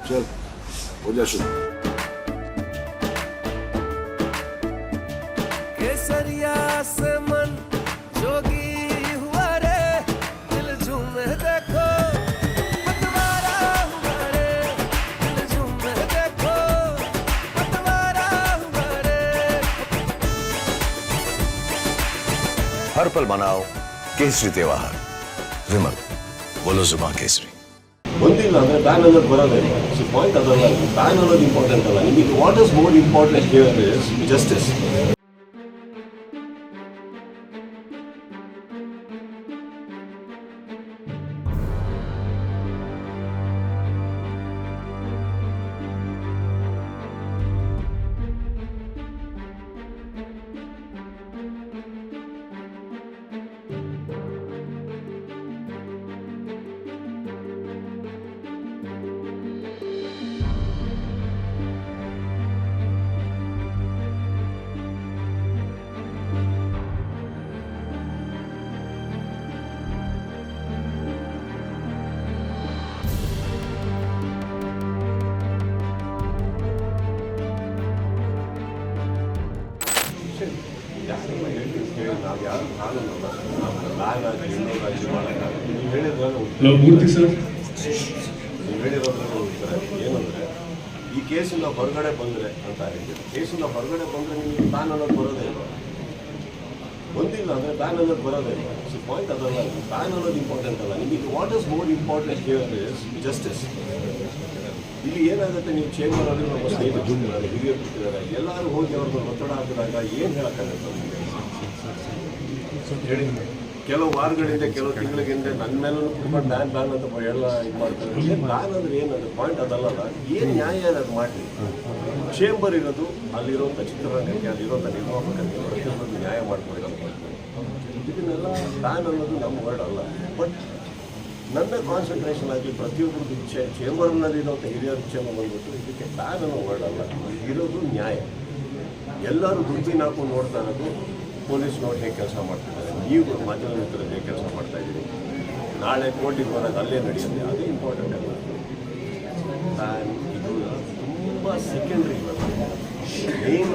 चल हो जा शुरू। केसरिया से मन जोगी हुआ रे, दिल झूमे देखो पतवारा हुआ रे, दिल झूमे देखो पतवारा हुआ रे। हर पल मनाओ केसरी त्योहार। विमल बोलो जुबान केसरी। ಒಂದಿಲ್ಲ ಅಂದರೆ ಬ್ಯಾನ್ ಅನ್ನೋದು ಬರೋದೇ ಇಲ್ಲ. ಸೊ ಪಾಯಿಂಟ್ ಅದಲ್ಲ, ಬ್ಯಾನ್ ಅನ್ನೋದು ಇಂಪಾರ್ಟೆಂಟ್ ಅಲ್ಲ. ನಿಮಗೆ what is more important here is justice. ನಾವು ಯಾರು ಕಾನೂನಲ್ಲ, ಬ್ಯಾನ್ ಆಗಿ ಇನ್ನೂರಾಗಿ ಮಾಡೋಕ್ಕಾಗಲ್ಲ. ನೀವು ಹೇಳಿದ್ರಲ್ಲಿ ಮೂರ್ತಿ ಸರ್, ನೀವು ಹೇಳಿರೋದ್ರಲ್ಲಿ ಉತ್ತರ ಏನಂದರೆ, ಈ ಕೇಸಿಂದ ಹೊರಗಡೆ ಬಂದರೆ ಅಂತ ಹೇಳಿದ್ದೀರಿ. ಕೇಸಿಂದ ಹೊರಗಡೆ ಬಂದರೆ ನಿಮಗೆ ಬ್ಯಾನ್ ಅನ್ನೋದು ಬರೋದೇ ಇಲ್ಲ. ಒಂದಿಲ್ಲ ಅಂದರೆ ಬ್ಯಾನ್ ಅನ್ನೋದು ಬರೋದೇ ಇಲ್ಲ. ಸೊ ಪಾಯಿಂಟ್ ಅದಲ್ಲ, ಬ್ಯಾನ್ ಅನ್ನೋದು ಇಂಪಾರ್ಟೆಂಟ್ ಅಲ್ಲ. ನಿಮಗೆ what is more important here is justice. ಇಲ್ಲಿ ಏನಾಗುತ್ತೆ, ನೀವು ಚೇಂಬರಲ್ಲಿ ನಮ್ಮ ಸ್ನೇಹಿತರು ನಾನು ಹಿರಿಯರು ಕೂತಿದ್ದಾರೆ, ಎಲ್ಲರೂ ಹೋಗಿ ಅವ್ರನ್ನ ಒತ್ತಡ ಹಾಕಿದಾಗ ಏನು ಹೇಳೋಕ್ಕಾಗುತ್ತೆ ಅವ್ರಿಗೆ? ಕೆಲವು ವಾರಗಳಿಂದ ಕೆಲವು ತಿಂಗಳಿಂದ ನನ್ನ ಮೇಲೂ ತುಂಬ ಬ್ಯಾನ್ ಅಂತ ಎಲ್ಲ ಇದು ಮಾಡ್ತಾರೆ. ಏನು ಬ್ಯಾನ್ ಅಂದರೆ ಏನದು? ಪಾಯಿಂಟ್ ಅದಲ್ಲ. ಏನು ನ್ಯಾಯ ಅದು ಮಾಡಲಿ. ಚೇಂಬರ್ ಇರೋದು ಅಲ್ಲಿರೋಂಥ ಚಿತ್ರರಂಗಕ್ಕೆ, ಅಲ್ಲಿರೋಂಥ ನಿರ್ಮಾಪಕರಿಗೆ ಪ್ರತಿಯೊಂದು ನ್ಯಾಯ ಮಾಡ್ಕೊಳ್ತಾರೆ. ಇದನ್ನೆಲ್ಲ ಬ್ಯಾನ್ ಅನ್ನೋದು ನಮ್ಮ ವರ್ಡ್ ಅಲ್ಲ. ಬಟ್ ನನ್ನ ಕಾನ್ಸಂಟ್ರೇಷನ್ ಆಗಿ ಪ್ರತಿಯೊಬ್ಬರದ್ದು ಚೇಂಬರ್ನಲ್ಲಿರೋಂಥ ಹಿರಿಯರ ಚೇಂಬರ್ ಬಂದ್ಬಿಟ್ಟು ಇದಕ್ಕೆ ಬ್ಯಾನ್ ಅನ್ನೋ ವರ್ಡ್ ಅಲ್ಲ. ಇರೋದು ನ್ಯಾಯ. ಎಲ್ಲರೂ ದುಡ್ಡಿನ ಹಾಕೊಂಡು ನೋಡ್ತಾ ಇರೋದು ಪೊಲೀಸ್ನವ್ರು ಹೇಗೆ ಕೆಲಸ ಮಾಡ್ತಿದ್ದಾರೆ, ನೀವು ಮಾಧ್ಯಮ ಮಿತ್ರರು ಹೇಗೆ ಕೆಲಸ ಮಾಡ್ತಾ ಇದ್ದೀರಿ, ನಾಳೆ ಕೋರ್ಟಿಗೆ ಹೋದಾಗ ಅಲ್ಲೇ ನಡೆಯುತ್ತೆ. ಅದು ಇಂಪಾರ್ಟೆಂಟ್ ಅಲ್ಲ. ಬ್ಯಾನ್ ಇದು ತುಂಬ ಸೆಕೆಂಡ್ರಿ. ಮೇನ್